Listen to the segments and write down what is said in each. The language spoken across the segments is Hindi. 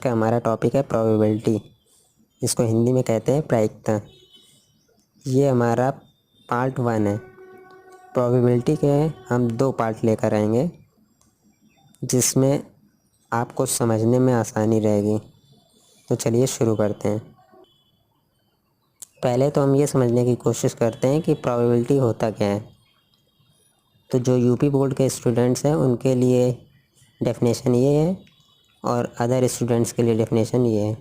का हमारा टॉपिक है प्रोबेबिलिटी, इसको हिंदी में कहते हैं प्रायिकता। ये हमारा पार्ट 1 है। प्रोबेबिलिटी के हम 2 पार्ट लेकर आएंगे जिसमें आपको समझने में आसानी रहेगी। तो चलिए शुरू करते हैं। पहले तो हम ये समझने की कोशिश करते हैं कि प्रोबेबिलिटी होता क्या है। तो जो यूपी बोर्ड के स्टूडेंट्स हैं उनके लिए डेफिनेशन ये है और अदर स्टूडेंट्स के लिए डेफिनेशन ये है।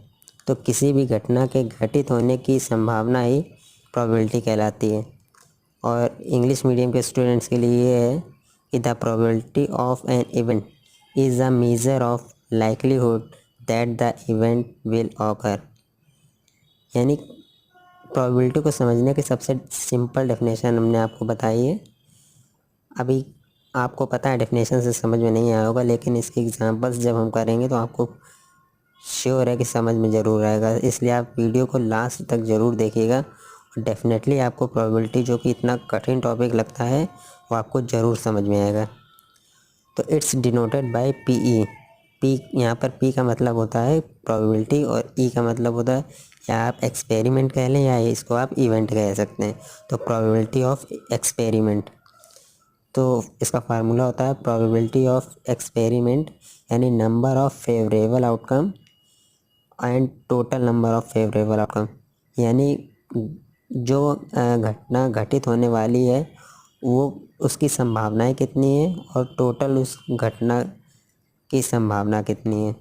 तो किसी भी घटना के घटित होने की संभावना ही प्रोबेबिलिटी कहलाती है। और इंग्लिश मीडियम के स्टूडेंट्स के लिए ये है कि the probability of an event is a measure of likelihood that the event will occur. यानी प्रोबेबिलिटी को समझने की सबसे सिंपल डेफिनेशन हमने आपको बताई है। अभी आपको पता है डेफिनेशन से समझ में नहीं आया होगा, लेकिन इसके एग्जांपल्स जब हम करेंगे तो आपको श्योर है कि समझ में ज़रूर आएगा। इसलिए आप वीडियो को लास्ट तक ज़रूर देखिएगा और डेफिनेटली आपको प्रोबेबिलिटी, जो कि इतना कठिन टॉपिक लगता है, वो आपको ज़रूर समझ में आएगा। तो it's denoted by P. P यहाँ पर पी का मतलब होता है प्रोबेबिलिटी और ई का मतलब होता है, या आप एक्सपेरिमेंट कह लें या इसको आप इवेंट कह सकते हैं। तो प्रोबेबिलिटी ऑफ एक्सपेरिमेंट, तो इसका फार्मूला होता है प्रोबेबिलिटी ऑफ एक्सपेरिमेंट यानी number of favourable outcome and total number of favourable outcome. यानी जो घटना घटित होने वाली है वो उसकी संभावनाएं कितनी है और टोटल उस घटना की संभावना कितनी है।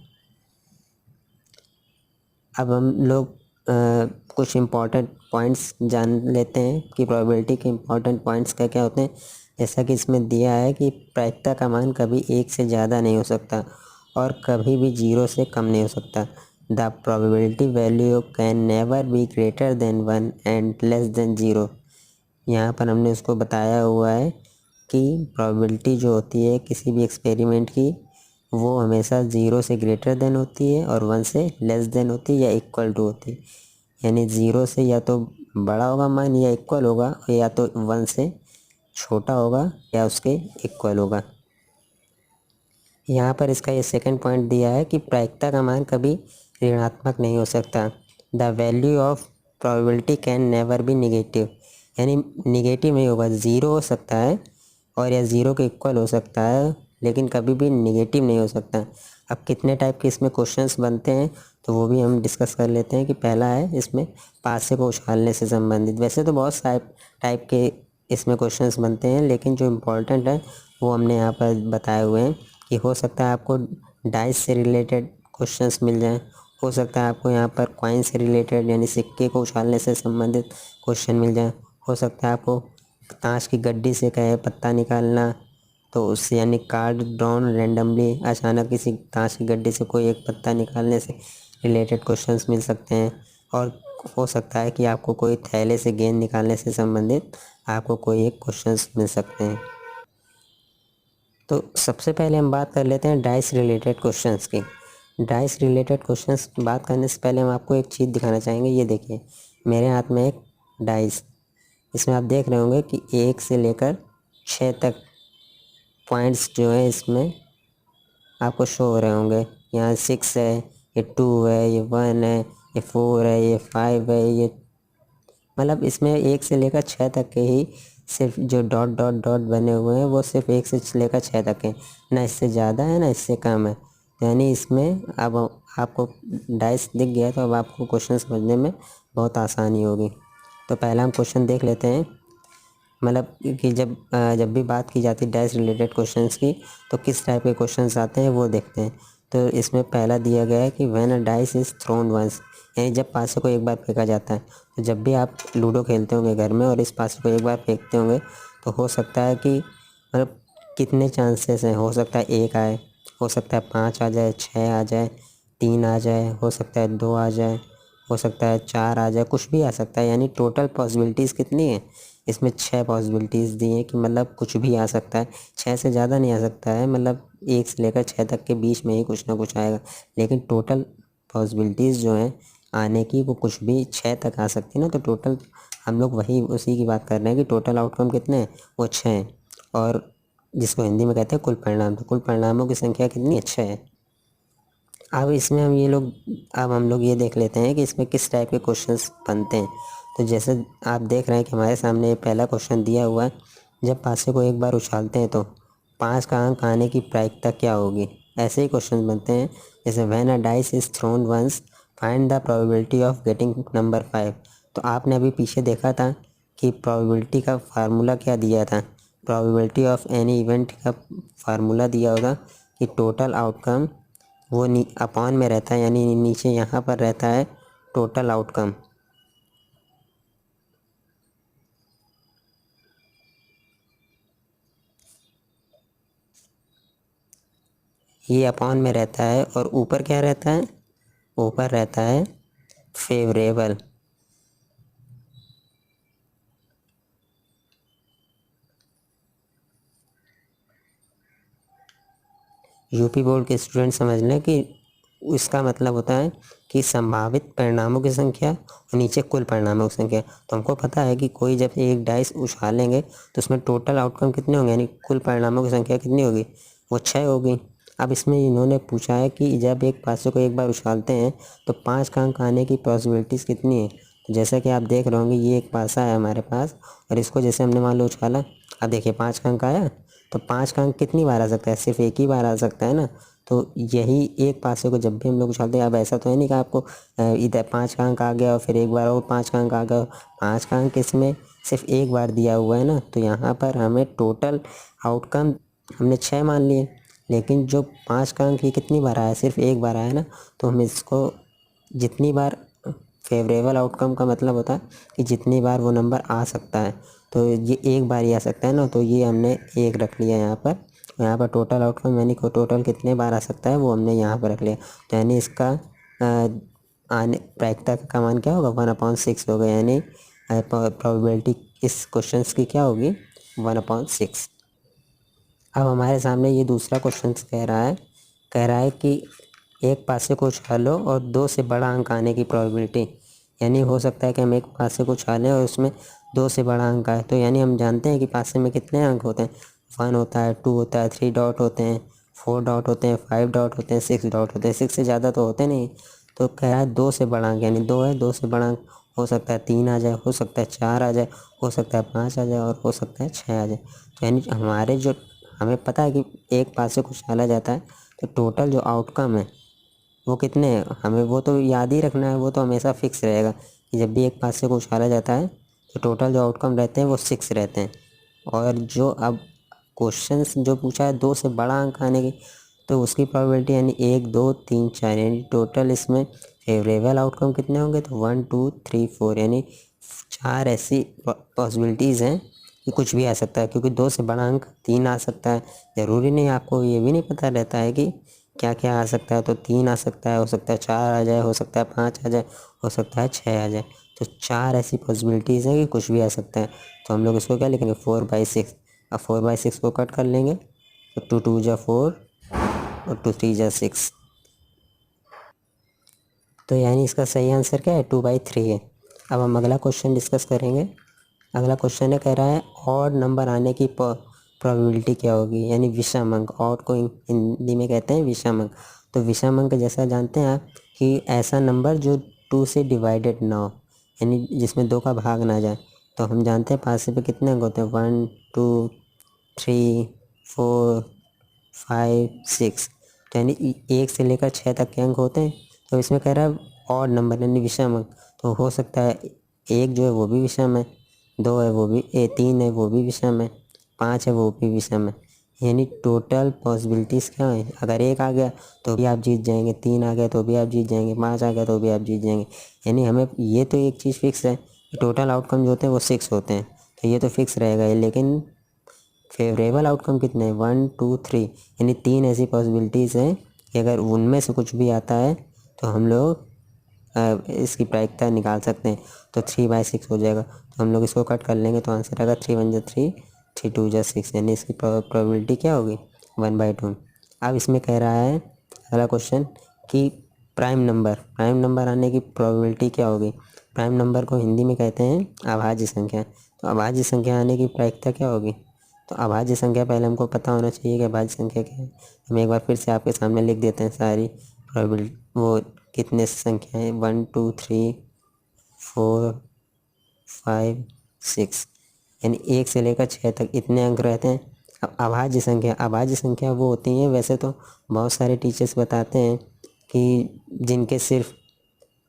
अब हम लोग कुछ इम्पॉर्टेंट पॉइंट्स जान लेते हैं कि प्रोबेबिलिटी के इम्पॉर्टेंट पॉइंट्स क्या क्या होते हैं। जैसा कि इसमें दिया है कि प्रायिकता का मान कभी 1 से ज़्यादा नहीं हो सकता और कभी भी 0 से कम नहीं हो सकता। The probability value can never be greater than 1 and less than 0। यहाँ पर हमने उसको बताया हुआ है कि प्रोबेबिलिटी जो होती है किसी भी एक्सपेरिमेंट की, वो हमेशा 0 से ग्रेटर देन होती है और 1 से लेस देन होती है या इक्वल टू होती है। यानी 0 से या तो बड़ा होगा मान या इक्वल होगा, या तो 1 से छोटा होगा या उसके इक्वल होगा। यहाँ पर इसका ये सेकंड पॉइंट दिया है कि प्रायिकता का मान कभी ऋणात्मक नहीं हो सकता। The value of probability can never be negative, यानी निगेटिव नहीं होगा। 0 हो सकता है और या 0 के इक्वल हो सकता है, लेकिन कभी भी निगेटिव नहीं हो सकता। अब कितने टाइप के इसमें क्वेश्चंस बनते हैं तो वो भी हम डिस्कस कर लेते हैं। कि पहला है इसमें पासे को उछालने से संबंधित। वैसे तो बहुत सारे टाइप के इसमें क्वेश्चंस बनते हैं, लेकिन जो इम्पोर्टेंट है वो हमने यहाँ पर बताए हुए हैं। कि हो सकता है आपको डाइस से रिलेटेड क्वेश्चंस मिल जाएं, हो सकता है आपको यहाँ पर कॉइन से रिलेटेड यानी सिक्के को उछालने से संबंधित क्वेश्चन मिल जाए, हो सकता है आपको ताश की गड्डी से कहे पत्ता निकालना, तो उससे यानी कार्ड ड्रॉन रैंडमली, अचानक किसी ताश की गड्डी से कोई एक पत्ता निकालने से रिलेटेड क्वेश्चंस मिल सकते हैं। और हो सकता है कि आपको कोई थैले से गेंद निकालने से संबंधित आपको कोई एक क्वेश्चंस मिल सकते हैं। तो सबसे पहले हम बात कर लेते हैं डाइस रिलेटेड क्वेश्चंस की। डाइस रिलेटेड क्वेश्चंस बात करने से पहले हम आपको एक चीज़ दिखाना चाहेंगे। ये देखिए मेरे हाथ में एक डाइस, इसमें आप देख रहे होंगे कि 1 से लेकर 6 तक पॉइंट्स जो है इसमें आपको शो हो रहे होंगे। यहाँ 6 है, ये 2 है, ये 1 है, ये 4 है, ये 5 है, ये मतलब इसमें 1 से लेकर 6 तक के ही सिर्फ जो डॉट डॉट डॉट बने हुए हैं वो सिर्फ 1 से लेकर 6 तक हैं, ना इससे ज़्यादा है ना इससे कम है। यानी इसमें अब आपको डाइस दिख गया तो अब आपको क्वेश्चन समझने में बहुत आसानी होगी। तो पहला हम क्वेश्चन देख लेते हैं। मतलब कि जब भी बात की जाती है डाइस रिलेटेड क्वेश्चंस की तो किस टाइप के क्वेश्चंस आते हैं वो देखते हैं। तो इसमें पहला दिया गया है कि when a dice is thrown once, यानी जब पासे को एक बार फेंका जाता है। तो जब भी आप लूडो खेलते होंगे घर में और इस पासे को एक बार फेंकते होंगे तो हो सकता है कि मतलब कितने चांसेस हैं, हो सकता है 1 आए, हो सकता है 5 आ जाए, 6 आ जाए, 3 आ जाए, हो सकता है 2 आ जाए, हो सकता है 4 आ जाए, कुछ भी आ सकता है। यानी टोटल पॉसिबिलिटीज़ कितनी है इसमें? 6 पॉसिबिलिटीज़ दी हैं कि मतलब कुछ भी आ सकता है। 6 से ज़्यादा नहीं आ सकता है, मतलब 1 से लेकर 6 तक के बीच में ही कुछ ना कुछ आएगा। लेकिन टोटल पॉसिबिलिटीज़ जो हैं आने की वो कुछ भी 6 तक आ सकती है ना। तो टोटल हम लोग वही उसी की बात कर रहे हैं कि टोटल आउटकम कितने हैं, वो 6 हैं। और जिसको हिंदी में कहते हैं कुल परिणाम। तो कुल परिणामों की संख्या कितनी है? 6 है। अब इसमें हम लोग ये देख लेते हैं कि इसमें किस टाइप के क्वेश्चंस बनते हैं। तो जैसे आप देख रहे हैं कि हमारे सामने ये पहला क्वेश्चन दिया हुआ है, जब पासे को एक बार उछालते हैं तो 5 का अंक आने की प्रायिकता क्या होगी। ऐसे ही क्वेश्चन बनते हैं जैसे when a dice is thrown once find the probability of getting number 5। तो आपने अभी पीछे देखा था कि प्रोबेबिलिटी का फार्मूला क्या दिया था। प्रोबेबिलिटी ऑफ एनी इवेंट का फार्मूला दिया होगा कि टोटल आउटकम वो अपॉन में रहता है, यानी नीचे यहाँ पर रहता है टोटल आउटकम। ये अपॉन में रहता है और ऊपर क्या रहता है, ऊपर रहता है फेवरेबल। यूपी बोर्ड के स्टूडेंट समझ लें कि इसका मतलब होता है कि संभावित परिणामों की संख्या और नीचे कुल परिणामों की संख्या। तो हमको पता है कि कोई जब एक डाइस उछालेंगे तो उसमें टोटल आउटकम कितने होंगे, यानी कुल परिणामों की संख्या कितनी होगी, वो 6 होगी। अब इसमें इन्होंने पूछा है कि जब एक पासे को एक बार उछालते हैं तो 5 का अंक आने की पॉसिबिलिटीज़ कितनी है। तो जैसा कि आप देख रहे होंगे ये एक पासा है हमारे पास और इसको जैसे हमने मान लो उछाला, अब देखिए 5 का अंक आया। तो 5 का अंक कितनी बार आ सकता है, सिर्फ एक ही बार आ सकता है ना। तो यही एक पासे को जब भी हम लोग उछालते हैं, अब ऐसा तो है नहीं कि आपको इधर 5 का अंक आ गया और फिर एक बार और 5 का अंक आ गया। 5 का अंक इसमें सिर्फ एक बार दिया हुआ है ना, तो यहाँ पर हमें टोटल आउटकम हमने 6 मान लिए, लेकिन जो 5 का अंक ये कितनी बार आया, सिर्फ एक बार आया ना। तो हम इसको जितनी बार फेवरेबल आउटकम का मतलब होता है कि जितनी बार वो नंबर आ सकता है, तो ये एक बार ही आ सकता है ना, तो ये हमने एक रख लिया यहाँ पर। यहाँ पर टोटल आउटकम यानी को टोटल कितने बार आ सकता है वो हमने यहाँ पर रख लिया। तो यानी इसका आने प्रायिकता का मान क्या होगा, 1/6 होगा, यानी प्रोबेबिलिटी इस क्वेश्चन की क्या होगी, 1/6। अब हमारे सामने ये दूसरा क्वेश्चन कह रहा है कि एक पासे को उछालो और 2 से बड़ा अंक आने की प्रोबेबिलिटी। यानी हो सकता है कि हम एक पासे को उछालें और उसमें 2 से बड़ा अंक आए। तो यानी हम जानते हैं कि पासे में कितने अंक होते हैं, 1 होता है, 2 होता है, 3 डॉट होते हैं, 4 डॉट होते हैं, 5 डॉट होते हैं, 6 डॉट होते हैं। 6 से ज़्यादा तो होते नहीं। तो कह रहा है 2 से बड़ा अंक, यानी 2 है, 2 से बड़ा अंक हो सकता है 3 आ जाए, हो सकता है 4 आ जाए, हो सकता है 5 आ जाए और हो सकता है 6 आ जाए। तो यानी हमारे जो हमें पता है कि एक पासे को उछाला जाता है तो टोटल जो आउटकम है वो कितने हैं, हमें वो तो याद ही रखना है, वो तो हमेशा फिक्स रहेगा कि जब भी एक पासे को उछाला जाता है तो टोटल जो आउटकम रहते हैं वो 6 रहते हैं। और जो अब क्वेश्चंस जो पूछा है 2 से बड़ा अंक आने की, तो उसकी प्रोबेबिलिटी यानी 1 2 3 4, यानी टोटल इसमें फेवरेबल आउटकम कितने होंगे, तो 1 2 3 4, यानी 4 ऐसी पॉसिबिलिटीज़ हैं कि कुछ भी आ सकता है। क्योंकि 2 से बड़ा अंक 3 आ सकता है, ज़रूरी नहीं, आपको ये भी नहीं पता रहता है कि क्या क्या आ सकता है। तो 3 आ सकता है, हो सकता है 4 आ जाए, हो सकता है 5 आ जाए, हो सकता है 6 आ जाए। तो 4 ऐसी पॉसिबिलिटीज़ हैं कि कुछ भी आ सकता है। तो हम लोग इसको क्या लिखेंगे, 4/6। अब 4/6 को कट कर लेंगे तो 2 2 जा 4 और 2 3 जा 6। तो यानी इसका सही आंसर क्या है, 2/3 है। अब हम अगला क्वेश्चन डिस्कस करेंगे। अगला क्वेश्चन है, कह रहा है ऑड नंबर आने की प्रोबेबिलिटी क्या होगी, यानी विषम अंक। ऑड को हिंदी में कहते हैं विषम अंक। तो विषम अंक जैसा जानते हैं आप कि ऐसा नंबर जो 2 से डिवाइडेड ना हो, यानी जिसमें 2 का भाग ना जाए। तो हम जानते हैं पासे पे कितने अंक होते हैं, 1 2 3 4 5 6। तो यानी 1 से लेकर 6 तक के अंक होते हैं। तो इसमें कह रहा है ऑड नंबर यानी विषम अंक। तो हो सकता है 1 जो है वो भी विषम है, 2 है वो भी 3 है वो भी विषम है, 5 है वो भी विषम है। यानी टोटल पॉसिबिलिटीज़ क्या है, अगर 1 आ गया तो भी आप जीत जाएंगे, 3 आ गया तो भी आप जीत जाएंगे, 5 आ गया तो भी आप जीत जाएंगे। यानी हमें ये तो एक चीज़ फिक्स है कि टोटल आउटकम जो होते हैं वो 6 होते हैं, तो ये तो फिक्स रहेगा ही। लेकिन फेवरेबल आउटकम कितने हैं, 1 2 3, यानी 3 ऐसी पॉसिबिलिटीज़ हैं कि अगर उनमें से कुछ भी आता है तो हम लोग इसकी प्रायिकता निकाल सकते हैं। तो 3/6 हो जाएगा। तो हम लोग इसको कट कर लेंगे तो आंसर आएगा 3 1 जा 3, 3 2 जा 6, यानी इसकी प्रोबेबिलिटी क्या होगी, 1/2। अब इसमें कह रहा है अगला क्वेश्चन कि प्राइम नंबर आने की प्रोबेबिलिटी क्या होगी। प्राइम नंबर को हिंदी में कहते हैं अभाज्य संख्या। तो अभाज्य संख्या आने की प्रायिकता क्या होगी। तो अभाज्य संख्या पहले हमको पता होना चाहिए कि अभाज्य संख्या क्या है। हम एक बार फिर से आपके सामने लिख देते हैं सारी प्रोबेबिलिटी वो कितने संख्याएं 1 2 3 4 5 6 यानी 1 से लेकर 6 तक इतने अंक रहते हैं। अब अभाज्य संख्या वो होती हैं, वैसे तो बहुत सारे टीचर्स बताते हैं कि जिनके सिर्फ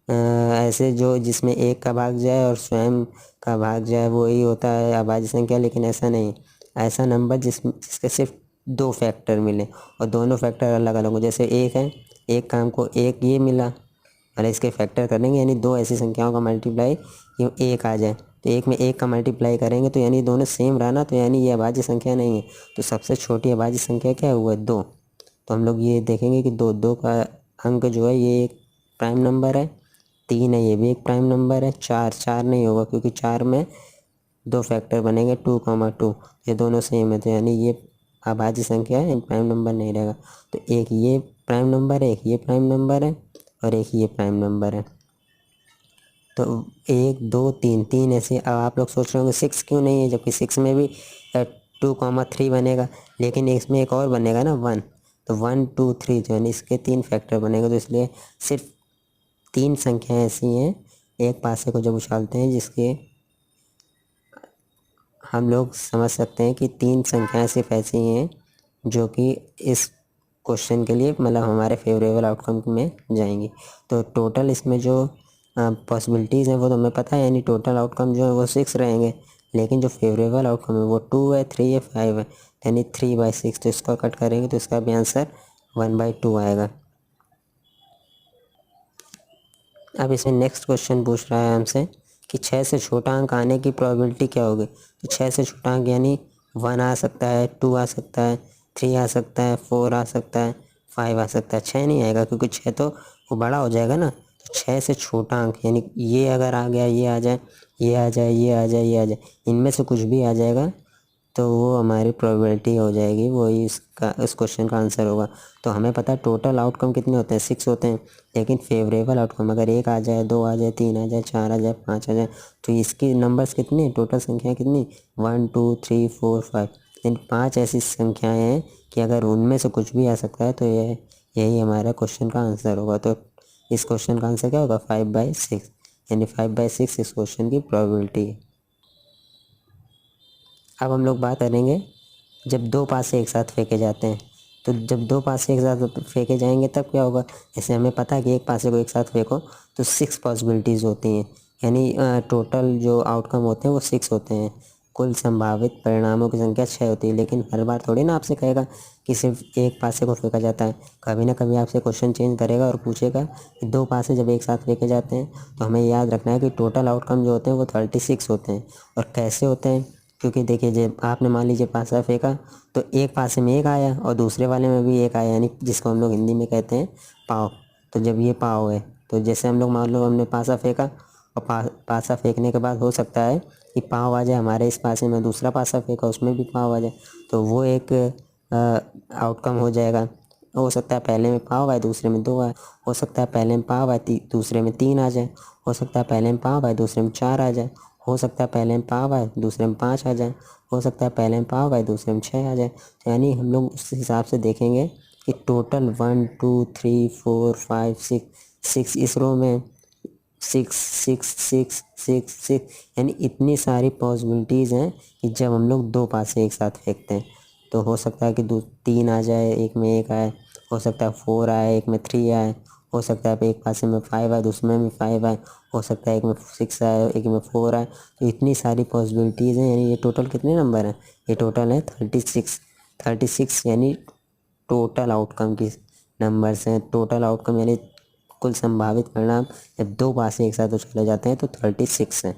ऐसे जो जिसमें 1 का भाग जाए और स्वयं का भाग जाए वही होता है अभाज्य संख्या, लेकिन ऐसा नहीं। ऐसा नंबर जिसके सिर्फ 2 फैक्टर मिले और दोनों फैक्टर अलग अलग हो, जैसे 1 है, एक काम को 1 ये मिला और इसके फैक्टर करेंगे यानी 2 ऐसी संख्याओं का मल्टीप्लाई ये 1 आ जाए, तो 1 में 1 का मल्टीप्लाई करेंगे तो यानी दोनों सेम रहा ना, तो यानी ये अभाज्य संख्या नहीं है। तो सबसे छोटी अभाज्य संख्या क्या हुआ है 2। तो हम लोग ये देखेंगे कि 2 का अंक जो है ये एक प्राइम नंबर है, 3 है ये भी एक प्राइम नंबर है, 4 नहीं होगा क्योंकि 4 में 2 फैक्टर बनेंगे 2, 2 ये दोनों सेम है, तो यानी ये अभाज्य संख्या है, प्राइम नंबर नहीं रहेगा। तो एक ये प्राइम नंबर है, एक ये प्राइम नंबर है और एक ये प्राइम नंबर है। तो 1 2 3 3 ऐसे। अब आप लोग सोच रहे होंगे 6 क्यों नहीं है, जबकि 6 में भी 2, 3 बनेगा, लेकिन इसमें एक और बनेगा ना 1, तो 1 2 3 जो है इसके 3 फैक्टर बनेगा, तो इसलिए सिर्फ 3 संख्याएं ऐसी हैं एक पासे को जब उछालते हैं जिसके हम लोग समझ सकते हैं कि 3 संख्याएं सिर्फ ऐसी हैं जो कि इस क्वेश्चन के लिए मतलब हमारे फेवरेबल आउटकम में जाएंगी। तो टोटल इसमें जो पॉसिबिलिटीज़ हैं वो तो हमें पता है, यानी टोटल आउटकम जो है वो 6 रहेंगे, लेकिन जो फेवरेबल आउटकम है वो 2 है, 3 है, 5 है, यानी 3/6। तो इसको कट करेंगे तो इसका भी आंसर 1/2 आएगा। अब इसमें नेक्स्ट क्वेश्चन पूछ रहा है हमसे कि 6 से छोटा अंक आने की प्रोबेबिलिटी क्या होगी। तो 6 से छोटा अंक यानी 1 आ सकता है, 2 आ सकता है, 3 आ सकता है, 4 आ सकता है, 5 आ सकता है। 6 नहीं आएगा क्योंकि 6 तो वो बड़ा हो जाएगा ना। तो 6 से छोटा अंक यानी ये अगर आ गया, ये आ जाए, ये आ जाए, ये आ जाए, ये आ जाए, इनमें से कुछ भी आ जाएगा तो वो हमारी प्रोबेबिलिटी हो जाएगी, वही इसका इस क्वेश्चन का आंसर होगा। तो हमें पता है टोटल आउटकम कितने होते हैं, 6 होते हैं, लेकिन फेवरेबल आउटकम अगर 1 आ जाए, 2 आ जाए, 3 आ जाए, 4 आ जाए, 5 आ जाए, तो इसकी नंबर्स कितनी, टोटल संख्या कितनी 1 2 3 4 5, इन 5 ऐसी संख्याएँ हैं कि अगर उनमें से कुछ भी आ सकता है तो यही हमारा क्वेश्चन का आंसर होगा। तो इस क्वेश्चन का आंसर क्या होगा 5/6, यानी 5/6 इस क्वेश्चन की प्रोबेबिलिटी है। अब हम लोग बात करेंगे जब 2 पासे एक साथ फेंके जाते हैं। तो जब 2 पासे एक साथ फेंके जाएंगे तब क्या होगा, जैसे हमें पता है कि एक पासे को एक साथ फेंको तो 6 पॉसिबिलिटीज़ होती हैं, यानी टोटल जो आउटकम होते हैं वो 6 होते हैं। कुल संभावित परिणामों की संख्या 6 होती है, लेकिन हर बार थोड़ी ना आपसे कहेगा कि सिर्फ एक पासे को फेंका जाता है। कभी ना कभी आपसे क्वेश्चन चेंज करेगा और पूछेगा कि 2 पासे जब एक साथ फेंके जाते हैं तो हमें याद रखना है कि टोटल आउटकम जो होते हैं वो 36 होते हैं। और कैसे होते हैं, क्योंकि देखिए जब आपने मान लीजिए पासा फेंका तो एक पासे में 1 आया और दूसरे वाले में भी 1 आया, यानी जिसको हम लोग हिंदी में कहते हैं पाव। तो जब ये पाव है तो जैसे हम लोग मान लो हमने पासा फेंका और पासा फेंकने के बाद हो सकता है कि पाव आ जाए हमारे इस पासे में, दूसरा पासा फेंका उसमें भी पाव आ जाए, तो वो एक आउटकम हो जाएगा। हो सकता है पहले में पाव आए दूसरे में 2 आए, हो सकता है पहले में पाव आए दूसरे में 3 आ जाए, हो सकता है पहले में पाव आए दूसरे में 4 आ जाए, हो सकता है पहले में पाव आए दूसरे में 5 आ जाए, हो सकता है पहले में पाव आए दूसरे में 6 आ जाए। तो यानी हम लोग उस हिसाब से देखेंगे कि टोटल 1 2 3 4 5 6 इस रो में 6 6 6 6 6, यानी इतनी सारी पॉसिबिलिटीज़ हैं कि जब हम लोग 2 पासे एक साथ फेंकते हैं तो हो सकता है कि 3 आ जाए, एक में 1 आए, हो सकता है 4 आए, एक में 3 आए, हो सकता है एक पासे में 5 आए दूसरे में 5 आए, हो सकता है एक में 6 आए, एक में 4 आए। तो इतनी सारी पॉसिबिलिटीज़ हैं, यानी ये टोटल कितने नंबर हैं, ये टोटल है 36 यानी टोटल आउटकम की नंबर्स हैं। टोटल आउटकम यानी कुल संभावित परिणाम जब 2 पासे एक साथ उछाले जाते हैं तो 36 हैं।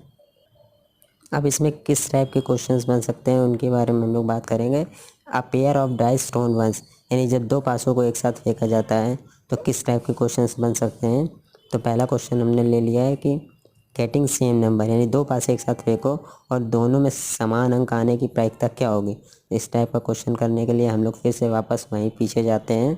अब इसमें किस टाइप के क्वेश्चंस बन सकते हैं उनके बारे में हम लोग बात करेंगे। A pair of dice thrown once, यानी जब 2 पासों को एक साथ फेंका जाता है तो किस टाइप के क्वेश्चंस बन सकते हैं। तो पहला क्वेश्चन हमने ले लिया है कि गेटिंग सेम नंबर, यानी 2 पासे एक साथ फेंको और दोनों में समान अंक आने की प्रायिकता क्या होगी। इस टाइप का क्वेश्चन करने के लिए हम लोग फिर से वापस वहीं पीछे जाते हैं।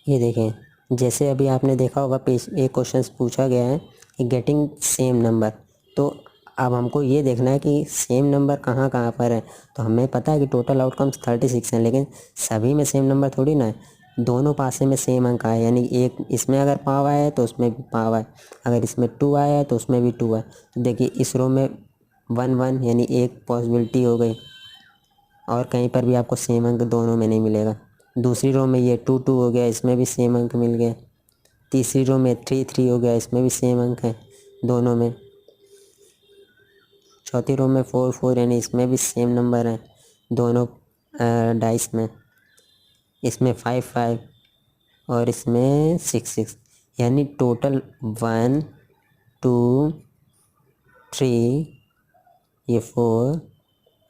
ये देखें जैसे अभी आपने देखा होगा एक क्वेश्चन पूछा गया है कि गेटिंग सेम नंबर, तो अब हमको ये देखना है कि सेम नंबर कहाँ कहाँ पर है। तो हमें पता है कि टोटल आउटकम्स 36 हैं, लेकिन सभी में सेम नंबर थोड़ी ना है। दोनों पासे में सेम अंक आए, यानी एक इसमें अगर पाव आया है तो उसमें भी पाव आए, अगर इसमें 2 आया है तो उसमें भी 2 है। तो देखिए इस रो में 1 1 यानी एक पॉसिबिलिटी हो गई, और कहीं पर भी आपको सेम अंक दोनों में नहीं मिलेगा। दूसरी रो में ये 2 2 हो गया, इसमें भी सेम अंक मिल गया। तीसरी रो में 3 3 हो गया, इसमें भी सेम अंक है दोनों में। चौथी रो में 4 4 यानी इसमें भी सेम नंबर है दोनों डाइस में। इसमें 5 5 और इसमें 6 6, यानी टोटल 1 2 3, ये 4,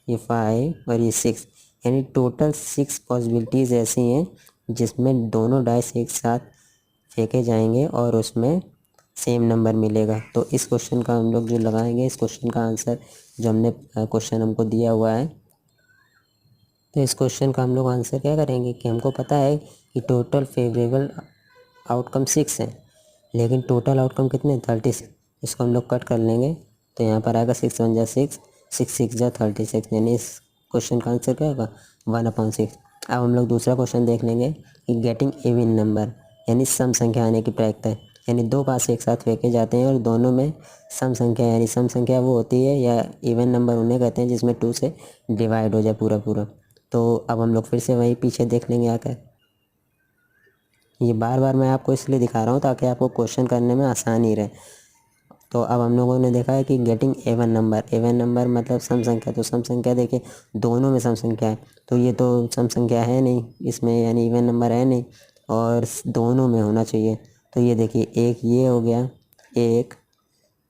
ये 5 और ये 6, यानी टोटल 6 पॉसिबिलिटीज़ ऐसी हैं जिसमें दोनों डाइस एक साथ फेंके जाएंगे और उसमें सेम नंबर मिलेगा। तो इस क्वेश्चन का हम लोग जो लगाएंगे, इस क्वेश्चन का आंसर जो हमने क्वेश्चन हमको दिया हुआ है, तो इस क्वेश्चन का हम लोग आंसर क्या करेंगे कि हमको पता है कि टोटल फेवरेबल आउटकम 6 है, लेकिन टोटल आउटकम कितने 36। इसको हम लोग कट कर लेंगे तो यहाँ पर आएगा 6 1 जा 6, 6 6 जा 36, यानी इस क्वेश्चन का आंसर क्या होगा 1/6। अब हम लोग दूसरा क्वेश्चन देख लेंगे कि गेटिंग इवन नंबर, यानी सम संख्या आने की प्रायिकता है, यानी दो पास एक साथ फेंके जाते हैं और दोनों में सम संख्या, यानी सम संख्या वो होती है या इवन नंबर उन्हें कहते हैं जिसमें 2 से डिवाइड हो जाए पूरा पूरा। तो अब हम लोग फिर से वहीं पीछे देख लेंगे आकर। ये बार बार मैं आपको इसलिए दिखा रहा हूँ ताकि आपको क्वेश्चन करने में आसानी रहे। तो अब हम लोगों ने देखा है कि गेटिंग एवन नंबर मतलब सम संख्या। तो सम संख्या देखिए दोनों में सम संख्या है, तो ये तो सम संख्या है नहीं इसमें, यानी इवन नंबर है नहीं, और दोनों में होना चाहिए। तो ये देखिए एक ये हो गया, एक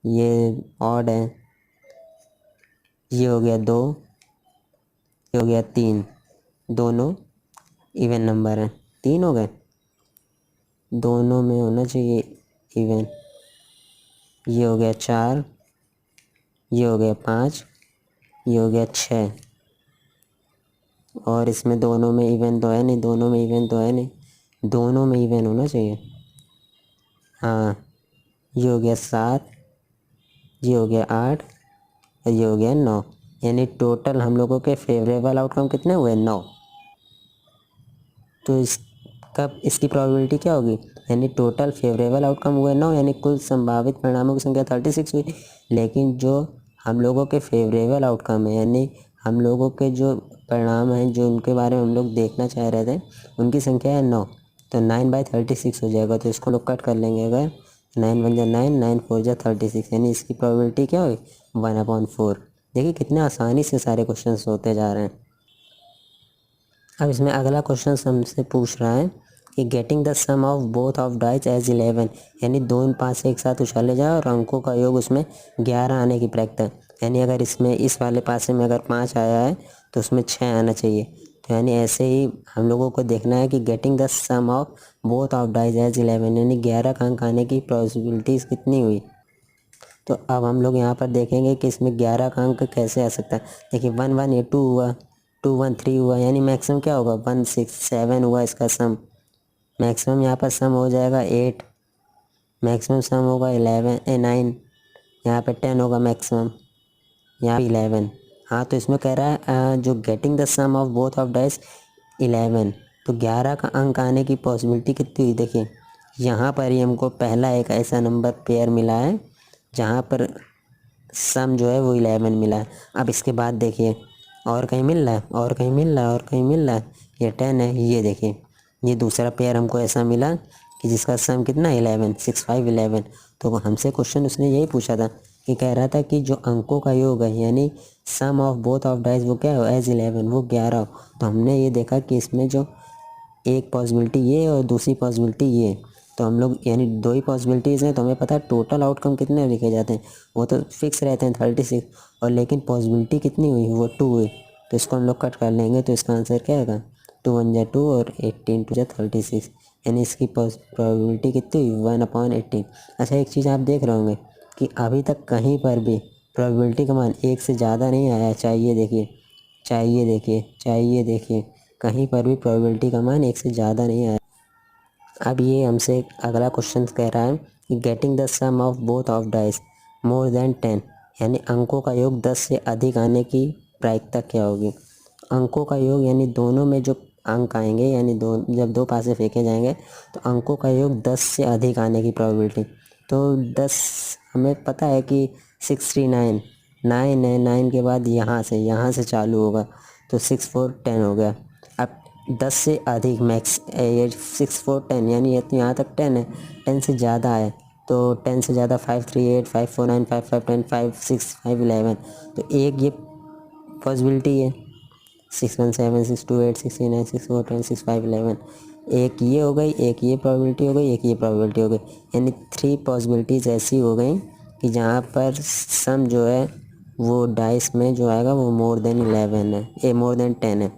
ये ऑड है, ये हो गया 2, ये हो गया 3, दोनों इवन नंबर हैं, 3 हो गए, दोनों में होना चाहिए इवन। ये हो गया 4, ये हो गया 5, ये हो गया 6, और इसमें दोनों में इवन तो है नहीं, दोनों में इवन तो है नहीं, दोनों में इवन होना चाहिए। हाँ, ये हो गया 7, ये हो गया 8 और ये हो गया 9, यानी टोटल हम लोगों के फेवरेबल आउटकम कितने हुए 9। तो इसकी प्रोबेबिलिटी क्या होगी, यानी टोटल फेवरेबल आउटकम हुए 9, यानी कुल संभावित परिणामों की संख्या 36 हुई, लेकिन जो हम लोगों के फेवरेबल आउटकम है, यानी हम लोगों के जो परिणाम हैं जो उनके बारे में हम लोग देखना चाह रहे थे, उनकी संख्या है 9, तो 9/36 हो जाएगा। तो इसको लोग कट कर लेंगे, अगर 9 1 जा 9, 9 4 जा 36, यानी इसकी प्रोबेबिलिटी क्या हुई 1/4। देखिए कितने आसानी से सारे क्वेश्चन होते जा रहे हैं। अब इसमें अगला क्वेश्चन हमसे पूछ रहा है कि getting the sum of both of dice as 11, यानी दोनों पास एक साथ उछाले जाए और अंकों का योग उसमें 11 आने की प्रायिकता है। यानी अगर इसमें इस वाले पासे में अगर 5 आया है तो उसमें 6 आना चाहिए। तो यानी ऐसे ही हम लोगों को देखना है कि getting the sum of both of dice as 11, यानी 11 का अंक आने की पॉसिबिलिटीज़ कितनी हुई। तो अब हम लोग यहाँ पर देखेंगे कि इसमें 11 का अंक कैसे आ सकता है। देखिए 1 1 ये 2 हुआ, 2 1 3 हुआ, यानी मैक्सिमम क्या होगा 1 6 7 हुआ इसका सम। मैक्सिमम यहाँ पर सम हो जाएगा 8, मैक्सिमम सम होगा 9, यहाँ पे 10 होगा मैक्सिमम, यहाँ पे 11। हाँ, तो इसमें कह रहा है जो getting the sum of both of dice 11, तो 11 का अंक आने की पॉसिबिलिटी कितनी हुई। देखिए यहाँ पर ही हमको पहला एक ऐसा नंबर पेयर मिला है जहाँ पर सम जो है वो 11 मिला है। अब इसके बाद देखिए और कहीं मिल रहा है, और कहीं मिल रहा है, और कहीं मिल रहा है, ये 10 है। ये देखिए ये दूसरा पेयर हमको ऐसा मिला कि जिसका सम कितना 11, 6 5 11। तो हमसे क्वेश्चन उसने यही पूछा था कि कह रहा था कि जो अंकों का योग है, यानी सम ऑफ बोथ ऑफ डाइस वो क्या हो एज 11, वो 11 हो। तो हमने ये देखा कि इसमें जो एक पॉसिबिलिटी ये और दूसरी पॉसिबिलिटी ये, तो हम लोग यानी दो ही पॉसिबिलिटीज़ हैं, तो हमें पता है टोटल आउटकम कितने लिखे जाते हैं, वो तो फिक्स रहते हैं 36, और लेकिन पॉसिबिलिटी कितनी हुई वो 2 हुई। तो इसको हम लोग कट कर लेंगे, तो इसका आंसर क्या आएगा 2 1 जा 2 और 18 2 जा 36, यानी इसकी प्रोबेबिलिटी कितनी हुई 1/18। अच्छा एक चीज़ आप देख रहे होंगे कि अभी तक कहीं पर भी प्रोबेबिलिटी का मान 1 से ज़्यादा नहीं आया। चाहिए देखिए, चाहिए देखिए, चाहिए देखिए, कहीं पर भी प्रोबेबिलिटी का मान 1 से ज़्यादा नहीं आया। अब ये हमसे अगला क्वेश्चन कह रहा है कि getting the sum of both of dice more than 10, यानी अंकों का योग 10 से अधिक आने की प्रायिकता क्या होगी। अंकों का योग यानी दोनों में जो अंक आएंगे, यानी जब 2 पासे फेंके जाएंगे तो अंकों का योग 10 से अधिक आने की प्रोबेबिलिटी। तो 10 हमें पता है कि 69 9 है, 9 के बाद यहाँ से चालू होगा तो 6 4 10 हो गया। अब 10 से अधिक मैक्स ये 6 4 10 यानी ये तो यहाँ तक 10 है, 10 से ज़्यादा है तो 10 से ज़्यादा 5 3 8 5 4 9 5 5 10 5 6 5 11। तो एक ये पॉसिबिलिटी है 6 1 7 6 2 8 6 3 9 6 4 10 6 5 11। एक ये हो गई, एक ये प्रोबेबिलिटी हो गई, एक ये प्रोबेबिलिटी हो गई, यानी 3 पॉसिबिलिटीज़ ऐसी हो गई कि जहाँ पर सम जो है वो डाइस में जो आएगा वो मोर देन 11 है, मोर देन 10 है।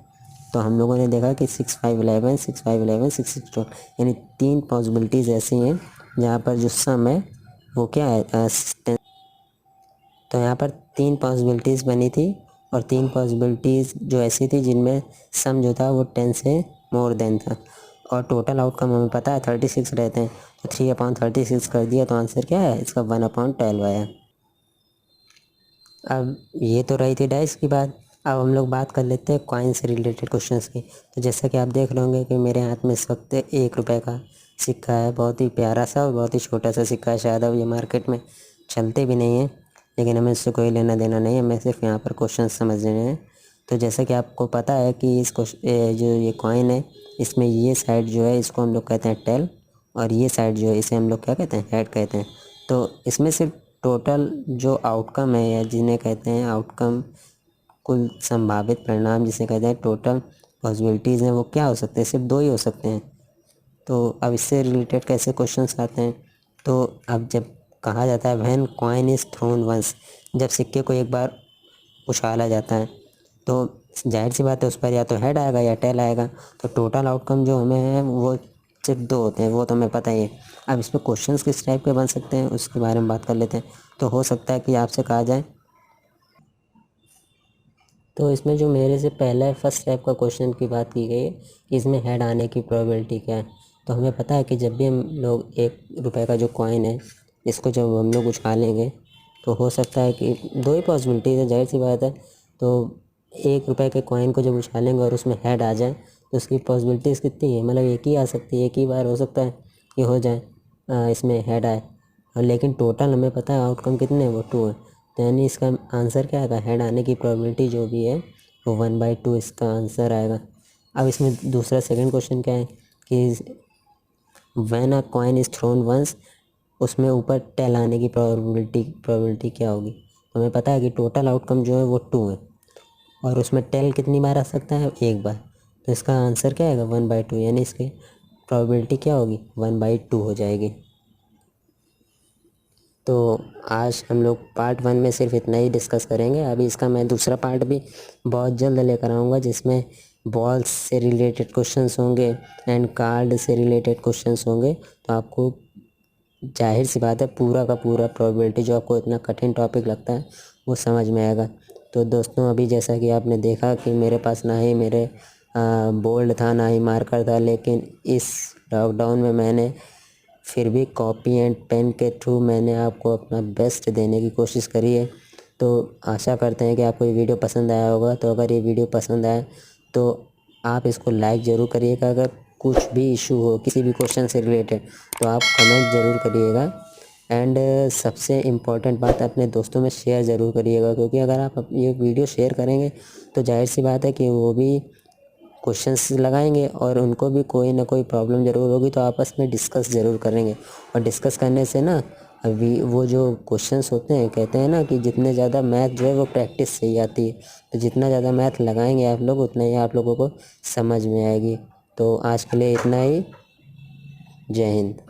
तो हम लोगों ने देखा कि 6 5 11 6 5 11 6 6 12, यानी 3 पॉसिबिलिटीज़ ऐसी हैं जहाँ पर जो सम है वो क्या है 10। तो यहाँ पर 3 पॉसिबिलिटीज़ बनी थी और 3 पॉसिबिलिटीज़ जो ऐसी थी जिनमें सम जो था वो 10 से मोर देन था, और टोटल आउटकम हमें पता है 36 रहते हैं। तो 3/36 कर दिया तो आंसर क्या है इसका 1/12 आया। अब ये तो रही थी डाइस की बात। अब हम लोग बात कर लेते हैं कॉइन से रिलेटेड क्वेश्चंस की। तो जैसा कि आप देख रहे होंगे कि मेरे हाथ में इस वक्त 1 रुपये का सिक्का है, बहुत ही प्यारा सा और बहुत ही छोटा सा सिक्का है। शायद अब ये मार्केट में चलते भी नहीं हैं, लेकिन हमें इससे कोई लेना देना नहीं है, हमें सिर्फ यहाँ पर क्वेश्चन समझने हैं। तो जैसा कि आपको पता है कि इस जो ये कॉइन है इसमें ये साइड जो है इसको हम लोग कहते हैं टेल, और ये साइड जो है इसे हम लोग क्या कहते हैं हेड कहते हैं। तो इसमें सिर्फ टोटल जो आउटकम है या जिन्हें कहते हैं आउटकम, कुल संभावित परिणाम जिसे कहते हैं टोटल पॉसिबिलिटीज़ हैं, वो क्या हो सकते हैं, सिर्फ 2 ही हो सकते हैं। तो अब इससे रिलेटेड कैसे क्वेश्चंस आते हैं, तो अब जब कहा जाता है when coin is thrown once, जब सिक्के को एक बार उछाला जाता है तो जाहिर सी बात है उस पर या तो हेड आएगा या टेल आएगा। तो टोटल आउटकम जो हमें है वो सिर्फ 2 होते हैं, वो तो हमें पता ही है। अब इसमें क्वेश्चंस किस टाइप के बन सकते हैं उसके बारे में बात कर लेते हैं। तो हो सकता है कि आपसे कहा जाए, तो इसमें जो मेरे से पहला है फर्स्ट टाइप का क्वेश्चन की बात की गई है कि इसमें हेड आने की प्रोबेबिलिटी क्या है। तो हमें पता है कि जब भी हम लोग 1 रुपये का जो कॉइन है इसको जब हम लोग उछालेंगे तो हो सकता है कि 2 ही पॉसिबिलिटीज़ है, जाहिर सी बात है। तो 1 रुपये के कॉइन को जब उछालेंगे और उसमें हेड आ जाए तो उसकी पॉसिबिलिटीज़ कितनी है, मतलब एक ही आ सकती है, एक ही बार हो सकता है कि हो जाए इसमें हेड आए। और लेकिन टोटल हमें पता है आउटकम कितने हैं, वो 2 है। तो यानी इसका आंसर क्या आएगा, हेड आने की प्रोबेबिलिटी जो भी है वो 1/2 इसका आंसर आएगा। अब इसमें दूसरा सेकंड क्वेश्चन क्या है कि when a coin is thrown once, उसमें ऊपर टेल आने की प्रोबेबिलिटी क्या होगी। तो हमें पता है कि टोटल आउटकम जो है वो 2 है और उसमें टेल कितनी बार आ सकता है, एक बार। तो इसका आंसर क्या आएगा 1/2, यानी इसकी प्रोबेबिलिटी क्या होगी 1/2 हो जाएगी। तो आज हम लोग पार्ट 1 में सिर्फ इतना ही डिस्कस करेंगे। अभी इसका मैं दूसरा पार्ट भी बहुत जल्द लेकर आऊँगा जिसमें बॉल्स से रिलेटेड क्वेश्चंस होंगे एंड कार्ड से रिलेटेड क्वेश्चंस होंगे। तो आपको जाहिर सी बात है पूरा का पूरा प्रोबेबिलिटी जो आपको इतना कठिन टॉपिक लगता है वो समझ में आएगा। तो दोस्तों अभी जैसा कि आपने देखा कि मेरे पास ना ही मेरे बोल्ड था ना ही मार्कर था, लेकिन इस लॉकडाउन में मैंने फिर भी कॉपी एंड पेन के थ्रू मैंने आपको अपना बेस्ट देने की कोशिश करी है। तो आशा करते हैं कि आपको ये वीडियो पसंद आया होगा। तो अगर ये वीडियो पसंद आए तो आप इसको लाइक ज़रूर करिएगा। अगर कुछ भी इशू हो किसी भी क्वेश्चन से रिलेटेड तो आप कमेंट ज़रूर करिएगा। एंड सबसे इम्पॉर्टेंट बात अपने दोस्तों में शेयर ज़रूर करिएगा, क्योंकि अगर आप ये वीडियो शेयर करेंगे तो जाहिर सी बात है कि वो भी क्वेश्चंस लगाएंगे और उनको भी कोई ना कोई प्रॉब्लम ज़रूर होगी, तो आपस में डिस्कस ज़रूर करेंगे। और डिस्कस करने से ना अभी वो जो क्वेश्चंस होते हैं, कहते हैं ना कि जितने ज़्यादा मैथ जो है वो प्रैक्टिस से ही आती है। तो जितना ज़्यादा मैथ लगाएंगे आप लोग उतना ही आप लोगों को समझ में आएगी। तो आज के लिए इतना ही। जय हिंद।